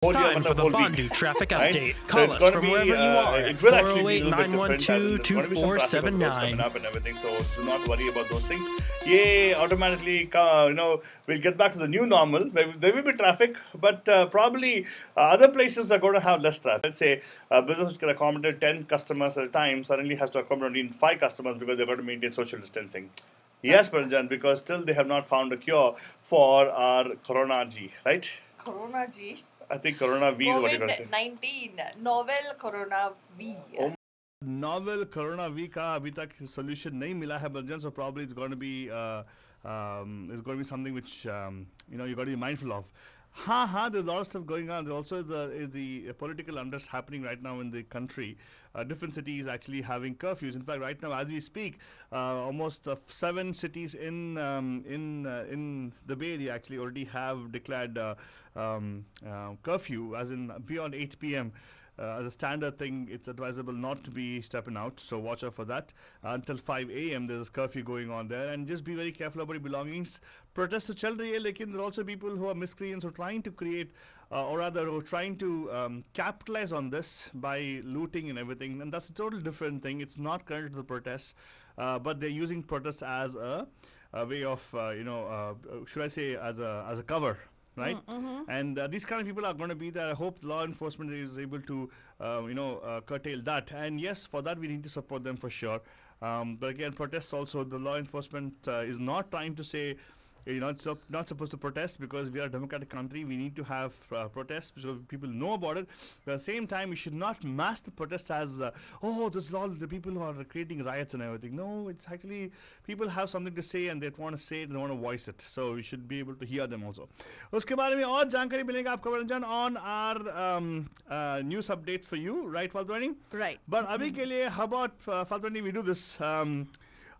It's time for the Bandu traffic update. Call us from wherever you are at 408-912-2479. Up and everything, so do not worry about those things. Automatically, we'll get back to the new normal. There will be traffic, but probably other places are going to have less traffic. Let's say a business which can accommodate 10 customers at a time suddenly has to accommodate only 5 customers because they've got to maintain social distancing. Yes, Paranjan, because still they have not found a cure for our Corona G, right? Corona G. I think Corona V is what you're going to say. COVID-19, novel Corona V. Novel Corona V का अभी तक solution नहीं मिला है Paranjan, so probably it's going to be something which you got to be mindful of. There's a lot of stuff going on. There also is the political unrest happening right now in the country. Different cities actually having curfews. In fact, right now as we speak, almost 7 cities in the Bay Area actually already have declared curfew, as in beyond 8 p.m. As a standard thing, it's advisable not to be stepping out, so watch out for that. Until 5 a.m. there's a curfew going on there, and just be very careful about your belongings. Protests to chal rahi hai, lekin there are also people who are miscreants who are trying to create, or rather who are trying to capitalize on this by looting and everything, and that's a total different thing. It's not connected to the protests, but they're using protests as a way of, should I say, as a cover. Right? And these kind of people are going to be there. I hope law enforcement is able to, curtail that. And yes, for that we need to support them for sure. But again, protests also, the law enforcement is not trying to say, it's not supposed to protest because we are a democratic country. We need to have protests so people know about it. But at the same time, we should not mask the protests as, this is all the people who are creating riots and everything. No, it's actually people have something to say and they want to say it and they want to voice it. So we should be able to hear them also. उसके बारे में और जानकारी मिलेगा आपको Paranjan on our news updates for you, right, Faltwani? Right. But अभी के लिए, how about Faltwani, we do this.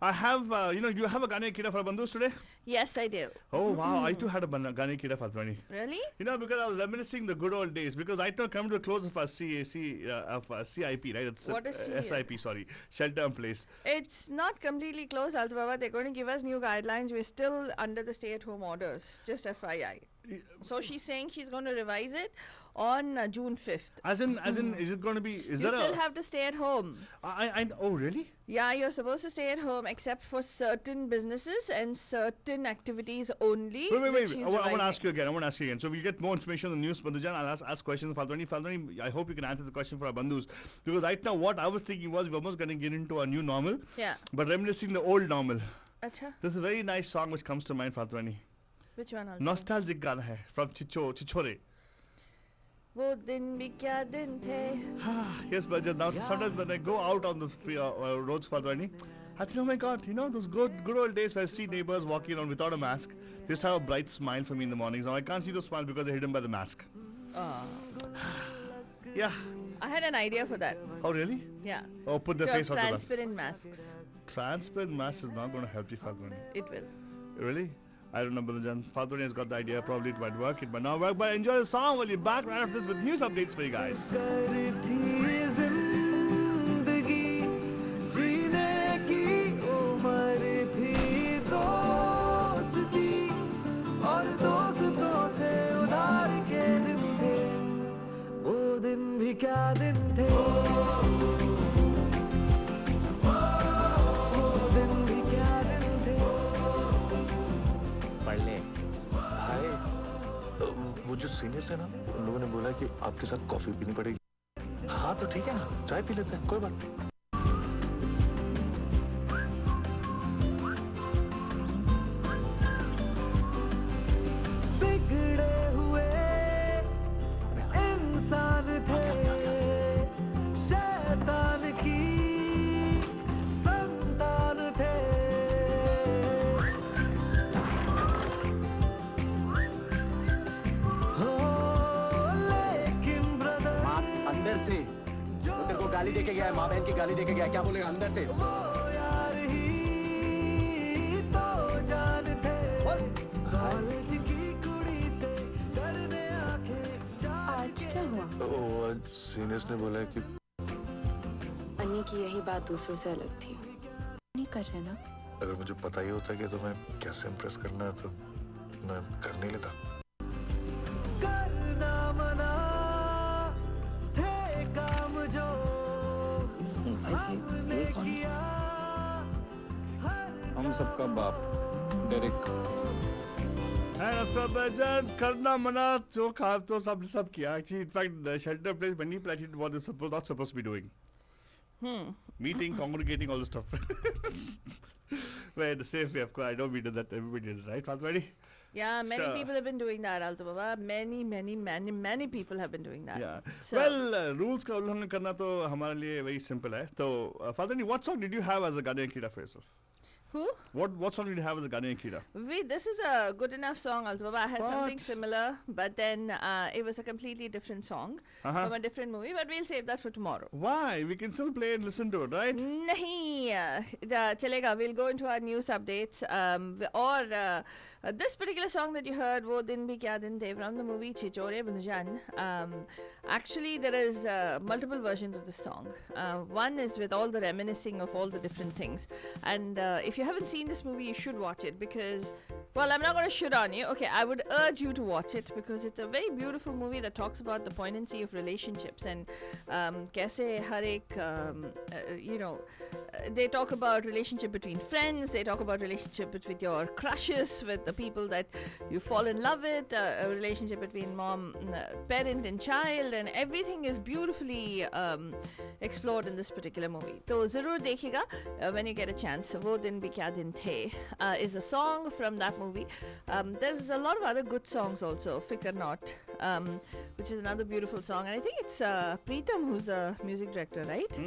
I have, you have a Gane Kida for Bandhus today? Yes, I do. Oh, wow. I too had a Gane Kida Faltwani. Really? Because I was reminiscing the good old days. Because right now, coming to the close of our CIP, right? It's what is SIP, sorry. Shelter in place. It's not completely closed, Altavava. They're going to give us new guidelines. We're still under the stay-at-home orders. Just FYI. So she's saying she's going to revise it on June 5th. As in, is it going to be? You still have to stay at home. Oh, really? Yeah, you're supposed to stay at home except for certain businesses and certain activities only. Wait. I want to ask you again. So we'll get more information on the news, Bandhujan. I'll ask questions. Faltwani, I hope you can answer the question for our Bandhus. Because right now, what I was thinking was we're almost going to get into a new normal. Yeah. But reminiscing the old normal. Acha. There's a very nice song which comes to mind, Faltwani. Which one? Nostalgic गाना है from Chichore. वो दिन भी क्या दिन थे. Yes, but just now sometimes when I go out on the roads, Faltwani, I think, oh my God, those good old days where I see neighbors walking around without a mask. They just have a bright smile for me in the mornings. Now I can't see those smiles because they're hidden by the mask. Yeah. I had an idea for that. Oh, really? Yeah. Oh, put the face on the mask. Transparent masks. Transparent mask is not going to help you, Faltwani. It will. Really? I don't know, Bandhujan. Faltwani has got the idea. Probably it might work. It might not work. But enjoy the song. We'll be back right after this with news updates for you guys. वो जो seniors है ना, उन लोगों ने बोला कि आपके साथ कॉफी पीनी पड़ेगी. हाँ तो ठीक है ना, चाय पी लेते हैं, कोई बात नहीं. बिगड़े हुए इंसान थे, शैतान की संतान थे. वो तेरे को गाली देके गया है, माँ बहन की गाली देके गया है, क्या बोलेगा अंदर से? वो यार ही तो जान थे, कॉलेज की कुड़ी से करने आंखें. आज क्या हुआ? आज सीनियर्स ने बोला कि अन्नी की यही बात दूसरों से अलग थी. नहीं कर रहे ना? अगर मुझे पता ही होता कि तुम्हें कैसे इम्प्रेस करना है तो मैं कर नहीं लेता. करना मना इन सबका बाप डेरिक। And Akhtar Baijan, करना मना जो खा तो सब किया. Actually, in fact, the shelter place many places what they're not supposed to be doing. Meeting, congregating, all this stuff. Well, the safe way, of course. I know we did that. Everybody did it, right? Fatwari? Yeah, many Sure. people have been doing that, Alto Baba. Many people have been doing that. Yeah. So, Well, rules का उल्लंघन करना तो हमारे लिए very simple है. तो Fatwari, what song did you have as a Guardian Kida for yourself? who? What song did you have as a Guardian Kida? This is a good enough song, Alto Baba. I had something What? similar, but then it was a completely different song from a different movie. But we'll save that for tomorrow. Why? We can still play and listen to it, right? Nahi, chalega. We'll go into our news updates. This particular song that you heard, "Wo Din Bhi Kya Din The," from the movie Chichore Bunjan. Actually, there is multiple versions of this song. One is with all the reminiscing of all the different things. And if you haven't seen this movie, you should watch it because, well, I'm not going to shit on you. Okay, I would urge you to watch it because it's a very beautiful movie that talks about the poignancy of relationships and kaise har ek, they talk about relationship between friends, they talk about relationship with your crushes, with the people that you fall in love with, a relationship between parent and child, and everything is beautifully explored in this particular movie. So zarur dekhega when you get a chance. Wo Din Bhi Kya Din The is a song from that movie. There's a lot of other good songs also. Fikr Not, which is another beautiful song, and I think it's Preetham who's the music director, right?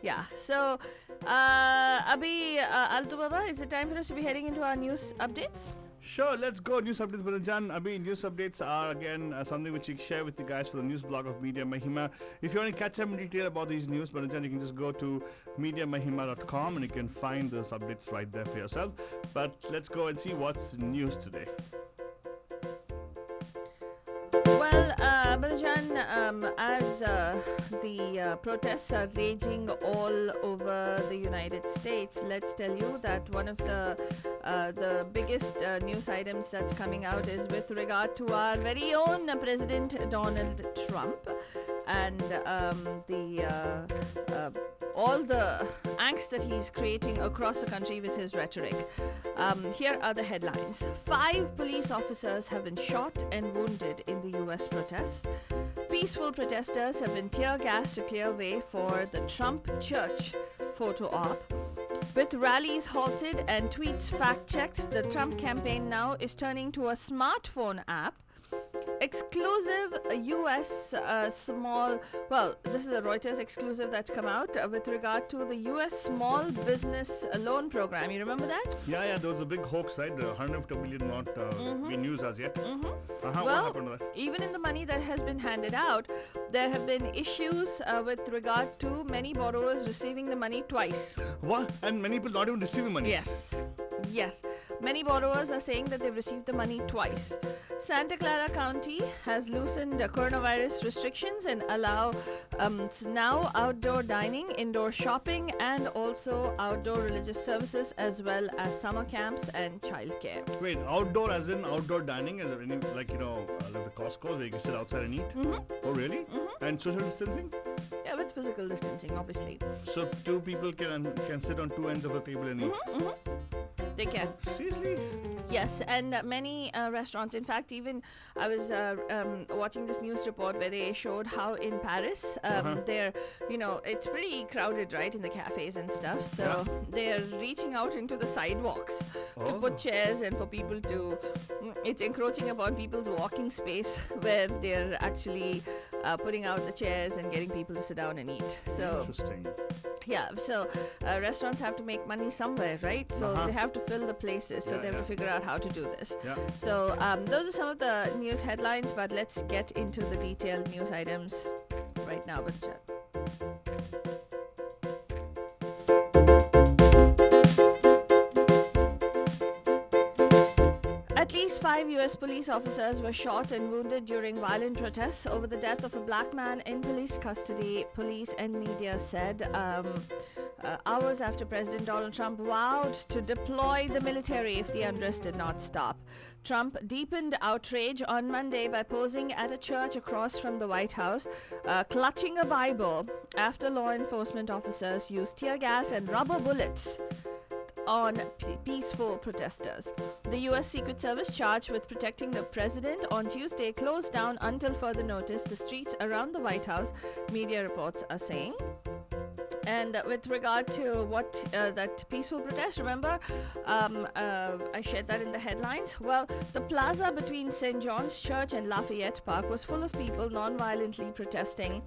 Yeah. So Abhi Alto Baba, is it time for us to be heading into our news updates? Sure, let's go. News updates, Banajan. Abhi, news updates are again something which you share with you guys for the news blog of Media Mahima. If you want to catch up in detail about these news, Banajan, you can just go to MediaMahima.com and you can find those updates right there for yourself. But let's go and see what's news today. Well, Balajan, as the protests are raging all over the United States, let's tell you that one of the biggest news items that's coming out is with regard to our very own President Donald Trump and all the angst that he's creating across the country with his rhetoric. Here are the headlines. 5 police officers have been shot and wounded in the US protests. Peaceful protesters have been tear gassed to clear way for the Trump church photo op. With rallies halted and tweets fact-checked, the Trump campaign now is turning to a smartphone app. Exclusive US this is a Reuters exclusive that's come out with regard to the US small business loan program. You remember that? Yeah, there was a big hoax, right? The 150 billion not been used as yet. What happened to that? Even in the money that has been handed out, there have been issues with regard to many borrowers receiving the money twice. What? And many people not even receiving money. Yes. Many borrowers are saying that they've received the money twice. Santa Clara County has loosened coronavirus restrictions and allow now outdoor dining, indoor shopping, and also outdoor religious services, as well as summer camps and childcare. Wait, outdoor as in outdoor dining? Is there any, like the Costco where you can sit outside and eat? Oh, really? And social distancing? Yeah, with physical distancing, obviously. So 2 people can sit on 2 ends of the table and eat? They can. Seriously? Yes, and many restaurants. In fact, even I was watching this news report where they showed how in Paris, they're, it's pretty crowded, right, in the cafes and stuff. So they're reaching out into the sidewalks to put chairs and for people to. It's encroaching upon people's walking space where they're actually putting out the chairs and getting people to sit down and eat. So. Interesting. Yeah, so restaurants have to make money somewhere, right? So they have to fill the places, so they have to figure out how to do this. Yeah. So those are some of the news headlines, but let's get into the detailed news items right now, Bachchan. At least 5 US police officers were shot and wounded during violent protests over the death of a black man in police custody, police and media said. Hours after President Donald Trump vowed to deploy the military if the unrest did not stop. Trump deepened outrage on Monday by posing at a church across from the White House, clutching a Bible after law enforcement officers used tear gas and rubber bullets on peaceful protesters. The U.S. Secret Service, charged with protecting the president, on Tuesday closed down until further notice the streets around the White House, media reports are saying. And with regard to what that peaceful protest, remember, I shared that in the headlines. Well, the plaza between St. John's Church and Lafayette Park was full of people non-violently protesting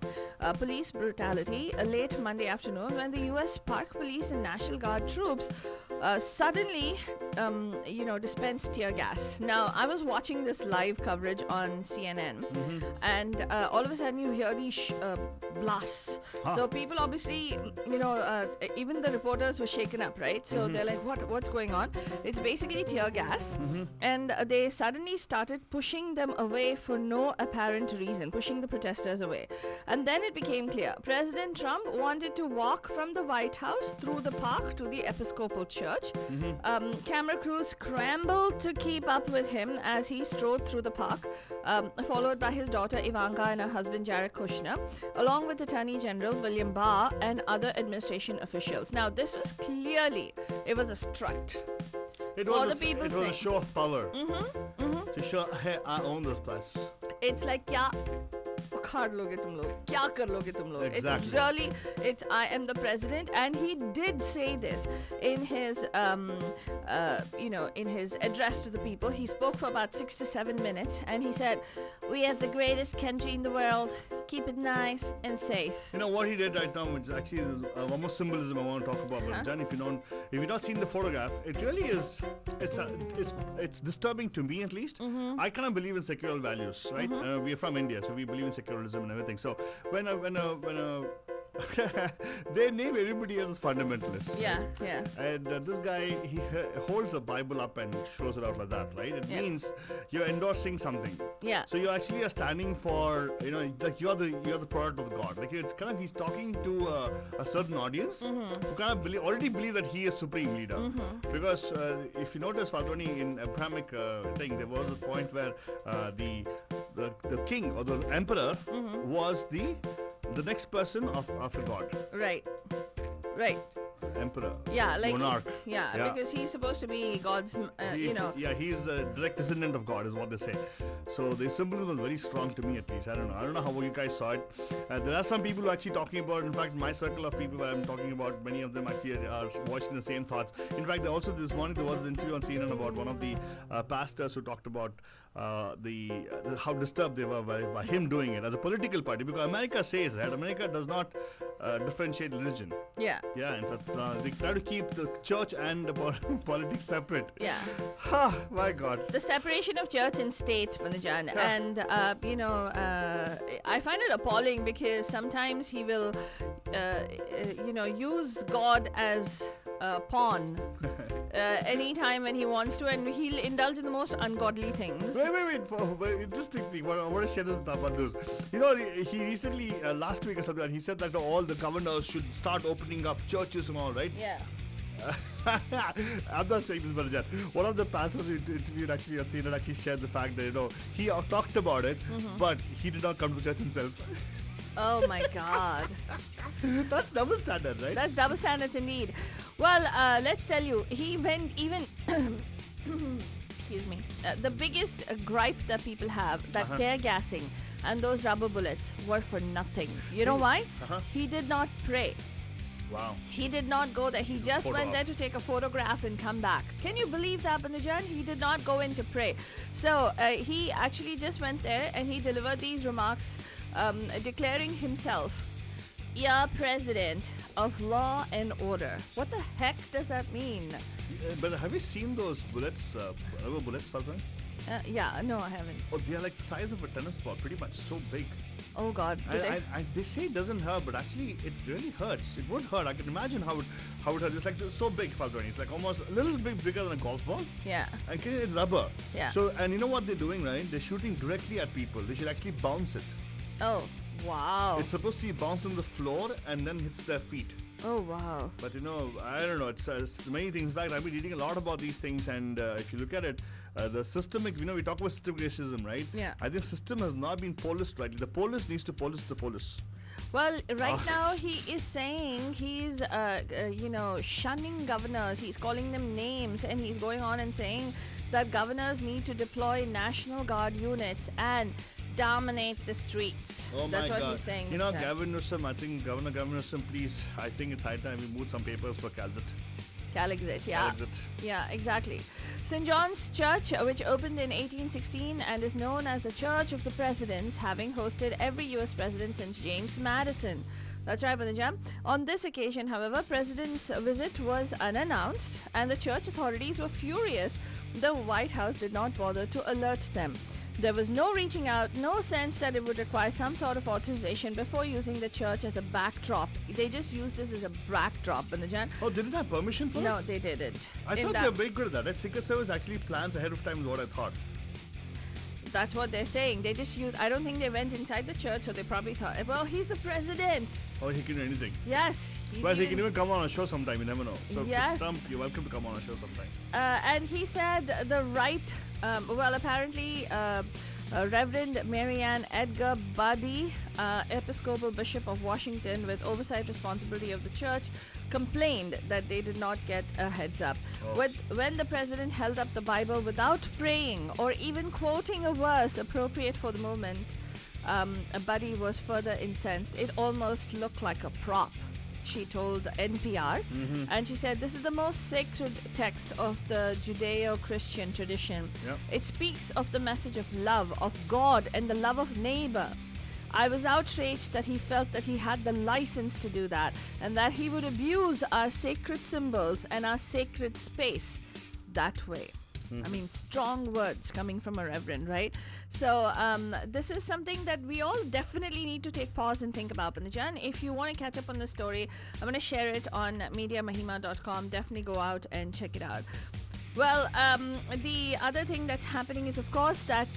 police brutality late Monday afternoon when the U.S. Park Police and National Guard troops suddenly, dispensed tear gas. Now, I was watching this live coverage on CNN, and all of a sudden you hear these blasts. So people obviously, even the reporters were shaken up, right? So they're like, what's going on? It's basically tear gas. And they suddenly started pushing them away for no apparent reason, pushing the protesters away. And then it became clear. President Trump wanted to walk from the White House through the park to the Episcopal Church. Camera crews scrambled to keep up with him as he strode through the park, followed by his daughter Ivanka and her husband Jared Kushner, along with Attorney General William Barr and other administration officials. Now, this was clearly, it was a strut. It For was, the people it was a saying. show of power. To show, hey, I own this place. It's like, kya ukhad loge tum log? Kya kar loge tum log? Exactly. It's really, I am the president, and he did say this in his, in his address to the people. He spoke for about 6 to 7 minutes, and he said, "We have the greatest country in the world. Keep it nice and safe." You know what he did right now, which actually is one more symbolism I want to talk about. But Jan, if you've not seen the photograph, it really is. It's disturbing to me, at least. I kind of believe in secular values, right? We are from India, so we believe in secularism and everything. So when they name everybody as fundamentalist. Yeah, yeah. And this guy, he holds a Bible up and shows it out like that, right? It Yeah. means you're endorsing something. Yeah. So you actually are standing for, like you're the product of God. Like it's kind of, he's talking to a certain audience who kind of already believe that he is supreme leader. Because if you notice, Faltoni, in Abrahamic thing, there was a point where the king or the emperor was the next person after God. Right. Emperor. Yeah, like monarch. Yeah, because he's supposed to be God's. Yeah, he's a direct descendant of God, is what they say. So the symbolism was very strong to me, at least. I don't know how you guys saw it. There are some people who are actually talking about. In fact, my circle of people where I'm talking about, many of them actually are watching the same thoughts. In fact, also this morning there was an interview on CNN about one of the pastors who talked about how disturbed they were by him doing it as a political party, because America says that America does not differentiate religion. Yeah. Yeah, and they try to keep the church and the politics separate. Yeah. My God. The separation of church and state, Manajan. Yeah. And, I find it appalling because sometimes he will, use God as a pawn anytime when he wants to, and he'll indulge in the most ungodly things. Wait. Interesting thing. I want to share this with Abandus. He recently, last week or something, he said that all the governors should start opening up churches and all, right? Yeah. I'm not saying this, but one of the pastors who interviewed actually on CNN actually shared the fact that he talked about it, but he did not come to church himself. Oh my God. That's double standard, right? That's double standards indeed. Well, let's tell you, he went even. Excuse me. The biggest gripe that people have, that tear gassing and those rubber bullets were for nothing. You know why? He did not pray. Wow. He did not go there. He just went there to take a photograph and come back. Can you believe that, Banajan? He did not go in to pray. So he actually just went there and he delivered these remarks, declaring himself president of law and order. What the heck does that mean? But have you seen those bullets, rubber bullets, Falcon? No, I haven't. Oh, they are like the size of a tennis ball, pretty much, so big. Oh God. They say it doesn't hurt, but actually it really hurts. It would hurt. I can imagine how it hurts. It's like so big, Falcon. It's like almost a little bit bigger than a golf ball. Yeah. And it's rubber. Yeah. So, and you know what they're doing, right? They're shooting directly at people. They should actually bounce it. Oh, wow. It's supposed to be bounced on the floor and then hits their feet. Oh, wow. But I don't know. It's many things. In fact, I've been reading a lot about these things, and if you look at it, the systemic, we talk about systemic racism, right? Yeah. I think system has not been policed rightly. The police needs to police the police. Well, right now he is saying he's, shunning governors. He's calling them names, and he's going on and saying that governors need to deploy National Guard units and dominate the streets. Oh That's my what God. he's saying. Gavin Newsom, I think Governor Newsom, please, I think it's high time we move some papers for Calzit. Calexit, yeah. Calexit. Yeah, exactly. St. John's Church, which opened in 1816 and is known as the Church of the Presidents, having hosted every US president since James Madison. That's right, Banajam. On this occasion, however, President's visit was unannounced, and the church authorities were furious. The White House did not bother to alert them. There was no reaching out, no sense that it would require some sort of authorization before using the church as a backdrop. They just used this as a backdrop, Banajan. Oh, they didn't have permission for No, it? they didn't. I thought they were very good at that. Right? Secret Service actually plans ahead of time is what I thought. That's what they're saying. They just used. I don't think they went inside the church, so they probably thought, well, he's the president. Oh, he can do anything. Yes. he's Well, he can even come on a show sometime, you never know. So, Yes. Trump, you're welcome to come on a show sometime. And he said the right, apparently, Reverend Marianne Edgar Buddy, Episcopal Bishop of Washington with oversight responsibility of the church, complained that they did not get a heads up. When the president held up the Bible without praying or even quoting a verse appropriate for the moment, Buddy was further incensed. It almost looked like a prop, she told NPR. And she said, this is the most sacred text of the Judeo-Christian tradition. Yep. It speaks of the message of love, of God, and the love of neighbor. I was outraged that he felt that he had the license to do that, and that he would abuse our sacred symbols and our sacred space that way. I mean, strong words coming from a reverend, right? So this is something that we all definitely need to take pause and think about. Panajan, if you want to catch up on the story, I'm going to share it on MediaMahima.com. Definitely go out and check it out. Well, the other thing that's happening is, of course, that,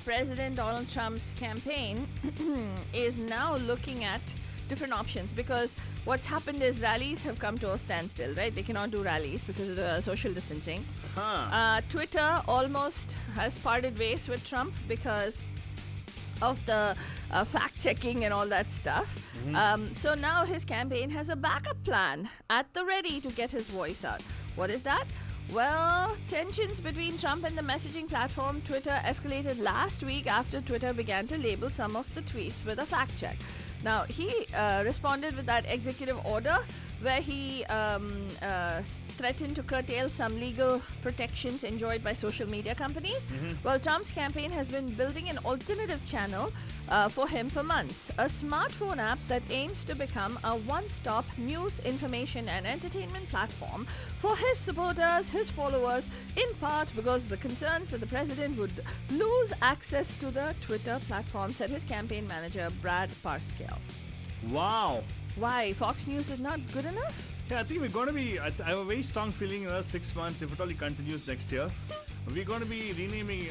President Donald Trump's campaign is now looking at different options, because what's happened is rallies have come to a standstill, right? They cannot do rallies because of the social distancing. Twitter almost has parted ways with Trump because of the fact-checking and all that stuff. So now his campaign has a backup plan at the ready to get his voice out. What is that? Well, tensions between Trump and the messaging platform Twitter escalated last week after Twitter began to label some of the tweets with a fact check. Now, he responded with that executive order where he threatened to curtail some legal protections enjoyed by social media companies. Well, Trump's campaign has been building an alternative channel for him for months. A smartphone app that aims to become a one-stop news, information and entertainment platform for his supporters, his followers, in part because of the concerns that the president would lose access to the Twitter platform, said his campaign manager, Brad Parscale. Wow. Why? Fox News is not good enough? Yeah, I think we're going to be, I have a very strong feeling in the last 6 months, if it only continues next year, we're going to be renaming,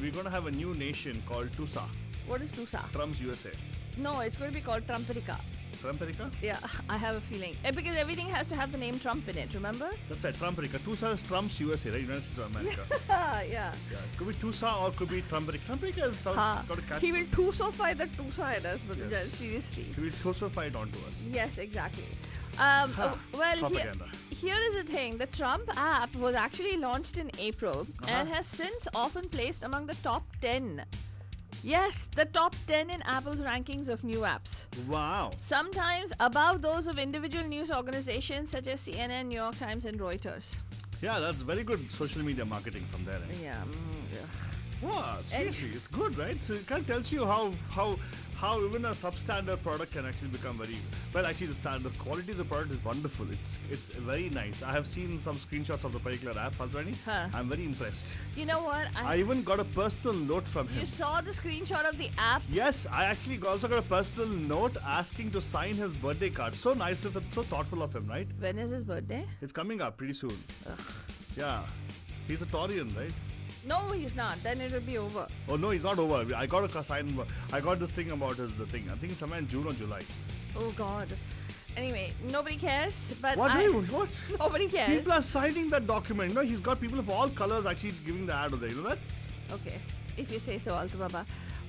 we're going to have a new nation called TUSA, What is TUSA? Trump's USA. No, it's going to be called Trumperica. Trumperica? Yeah, I have a feeling. Because everything has to have the name Trump in it, remember? That's right, Trumperica. TUSA is Trump's USA, right? United States of America. Yeah. Yeah, could be TUSA or could be Trumperica. Trumperica sounds got a catch. He will Tusofy the TUSA in us, but seriously. He will Tusofy it onto us. Yes, exactly. Well, Propaganda. here is the thing. The Trump app was actually launched in April and has since often placed among the top 10. Yes, the top 10 in Apple's rankings of new apps. Wow. Sometimes above those of individual news organizations such as CNN, New York Times, and Reuters. Yeah, that's very good social media marketing from there. Eh? Yeah. Wow, seriously, it's good, right? So it kind of tells you how even a substandard product can actually become very well. Actually, the quality of the product is wonderful. It's very nice. I have seen some screenshots of the particular app, Faldrani. I'm very impressed. You know what? I even got a personal note from him. You saw the screenshot of the app? Yes, I actually also got a personal note asking to sign his birthday card. So nice, so thoughtful of him, right? When is his birthday? It's coming up pretty soon. Yeah, he's a Taurian, right? No, he's not. Then it will be over. Oh no, he's not over. I got a sign. I got this thing about his thing. I think somewhere in June or July. Oh God. Anyway, nobody cares, but What? What? nobody cares. People are signing that document. You know, he's got people of all colors actually giving the ad over there. You know that? Okay, if you say so, Alto Baba.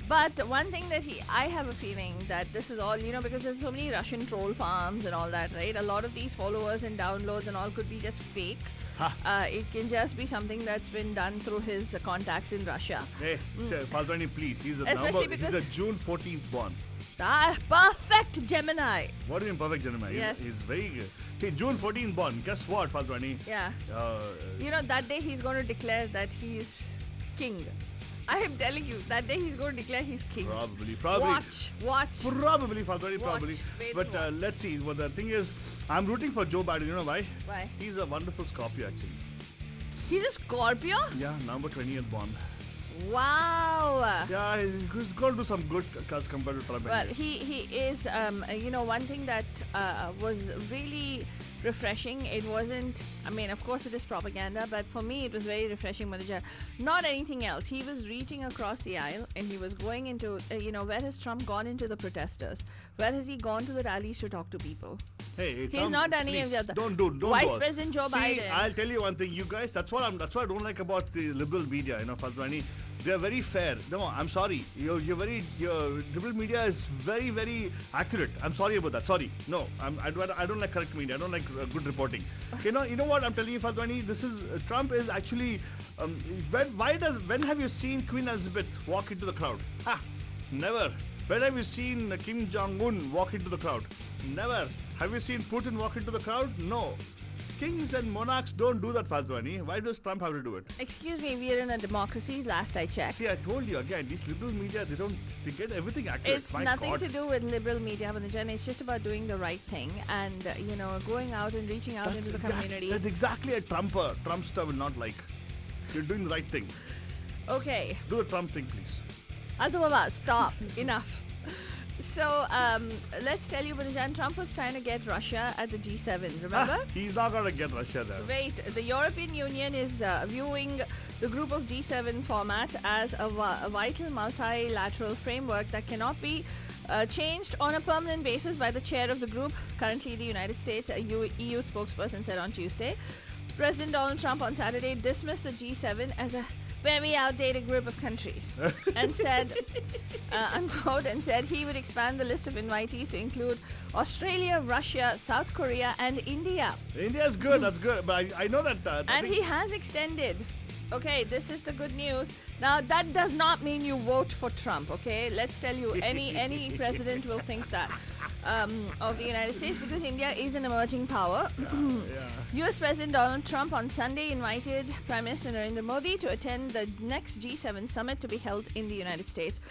But one thing that I have a feeling that this is all, because there's so many Russian troll farms and all that, right? A lot of these followers and downloads and all could be just fake. It can just be something that's been done through his contacts in Russia. Hey, Falzani, please. He's a Especially he's a because- June 14th born. Perfect Gemini. What do you mean perfect Gemini? Yes. He's very good. Hey, June 14th born. Guess what, Falzani? Yeah. Uh, That day he's going to declare that he's king. I am telling you, that day he's going to declare he's king. Probably. Watch. Probably, Falzani, probably. Wait But and watch. let's see. Well, the thing is, I'm rooting for Joe Biden. You know why? Why? He's a wonderful Scorpio, actually. He's a Scorpio? Yeah, number 20th born. Wow. Yeah, he's going to do some good as compared to Trump. Well, anyway. he is, one thing that was really refreshing. It wasn't, of course it is propaganda, but for me it was very refreshing, Manuja. Not anything else. He was reaching across the aisle and he was going into, where has Trump gone into the protesters? Where has he gone to the rallies to talk to people? Hey, He's Trump, not done any of please, the other. Don't Vice bother. President Joe See, Biden. I'll tell you one thing, you guys. That's what I don't like about the liberal media. Falzani, they're very fair. No, I'm sorry. Your liberal media is very, very accurate. I'm sorry about that. Sorry. No, I don't like correct media. I don't like good reporting. You know what I'm telling you, Falzani. This is Trump is actually. When have you seen Queen Elizabeth walk into the crowd? Never. When have you seen Kim Jong-un walk into the crowd? Never. Have you seen Putin walk into the crowd? No. Kings and monarchs don't do that, Falzani. Why does Trump have to do it? Excuse me, we are in a democracy, last I checked. See, I told you again, these liberal media, they get everything accurate. It's My nothing God. to do with liberal media, Manujan. It's just about doing the right thing and, going out and reaching out into the community. That's exactly a Trumper. Trumpster will not like. You're doing the right thing. Okay. Do the Trump thing, please. Alto Baba, stop. Enough. So, let's tell you, Manujan, Trump was trying to get Russia at the G7, remember? He's not going to get Russia there. Wait, the European Union is viewing the group of G7 format as a vital multilateral framework that cannot be changed on a permanent basis by the chair of the group, currently the United States, a EU spokesperson said on Tuesday. President Donald Trump on Saturday dismissed the G7 as a very outdated group of countries and said, unquote, and said he would expand the list of invitees to include Australia, Russia, South Korea, and India. India's good, that's good. But I know that. I And think- he has extended. Okay, this is the good news. Now, that does not mean you vote for Trump, okay? Let's tell you, any president will think that of the United States because India is an emerging power. US President Donald Trump on Sunday invited Prime Minister Narendra Modi to attend the next G7 summit to be held in the United States.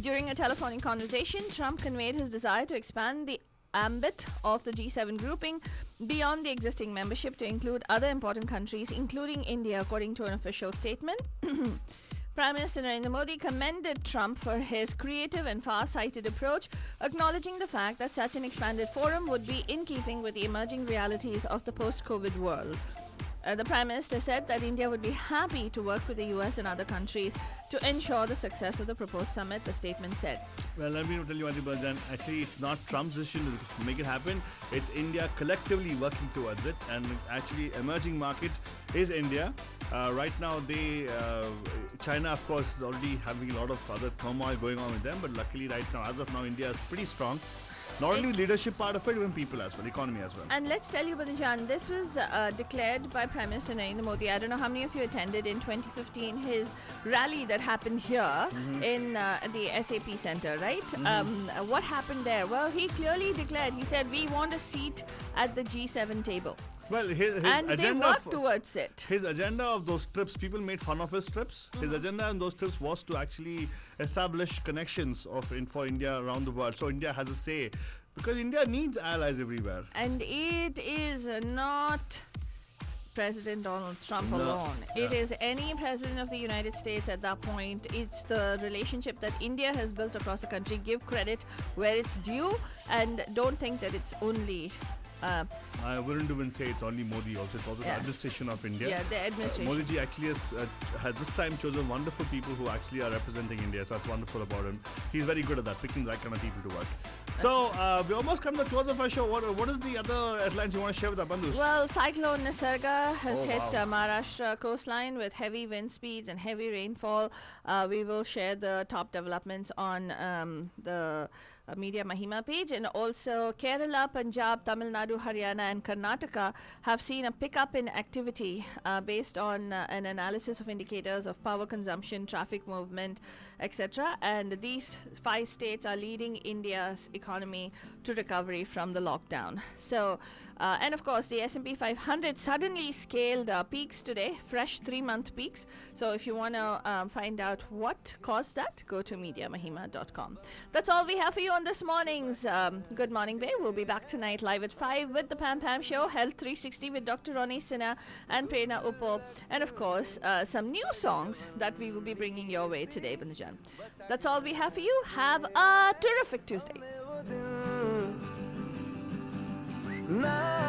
During a telephonic conversation, Trump conveyed his desire to expand the ambit of the G7 grouping beyond the existing membership to include other important countries, including India, according to an official statement. Prime Minister Narendra Modi commended Trump for his creative and far-sighted approach, acknowledging the fact that such an expanded forum would be in keeping with the emerging realities of the post-COVID world. The Prime Minister said that India would be happy to work with the US and other countries to ensure the success of the proposed summit, the statement said. Well, let me tell you one thing, Baljan. Actually, it's not Trump's decision to make it happen. It's India collectively working towards it. And actually, emerging market is India. Right now, China, of course, is already having a lot of other turmoil going on with them. But luckily, right now, as of now, India is pretty strong. Not only leadership part of it, even people as well, economy as well. And let's tell you, Badinjan, this was declared by Prime Minister Narendra Modi. I don't know how many of you attended in 2015 his rally that happened here in the SAP Center, right? What happened there? Well, he clearly declared, he said, we want a seat at the G7 table. Well, his And they agenda worked towards it. His agenda of those trips, people made fun of his trips. His agenda on those trips was to actually establish connections for India around the world. So India has a say because India needs allies everywhere. And it is not President Donald Trump No. alone. Yeah. It is any president of the United States at that point. It's the relationship that India has built across the country. Give credit where it's due and don't think that it's only I wouldn't even say it's only Modi also. It's also the Yeah. administration of India. the administration. Modi ji actually has this time chosen wonderful people who actually are representing India. So that's wonderful about him. He's very good at that, picking the right kind of people to work. So we almost come to the close of our show. What is the other headlines you want to share with our bandhus? Well, Cyclone Nisarga has Oh, hit wow. Maharashtra coastline with heavy wind speeds and heavy rainfall. We will share the top developments on the Media Mahima page. And also, Kerala, Punjab, Tamil Nadu, Haryana, and Karnataka have seen a pickup in activity based on an analysis of indicators of power consumption, traffic movement, etc. And these 5 states are leading India's economy to recovery from the lockdown. So, and of course, the S&P 500 suddenly scaled peaks today, fresh 3-month peaks. So if you want to find out what caused that, go to MediaMahima.com. That's all we have for you on this morning's Good Morning Bay. We'll be back tonight live at 5 with the Pam Pam Show, Health 360 with Dr. Ronnie Sinha and Prerna Uppo. And of course, some new songs that we will be bringing your way today, Bandujan. That's all we have for you. Have a terrific Tuesday. ना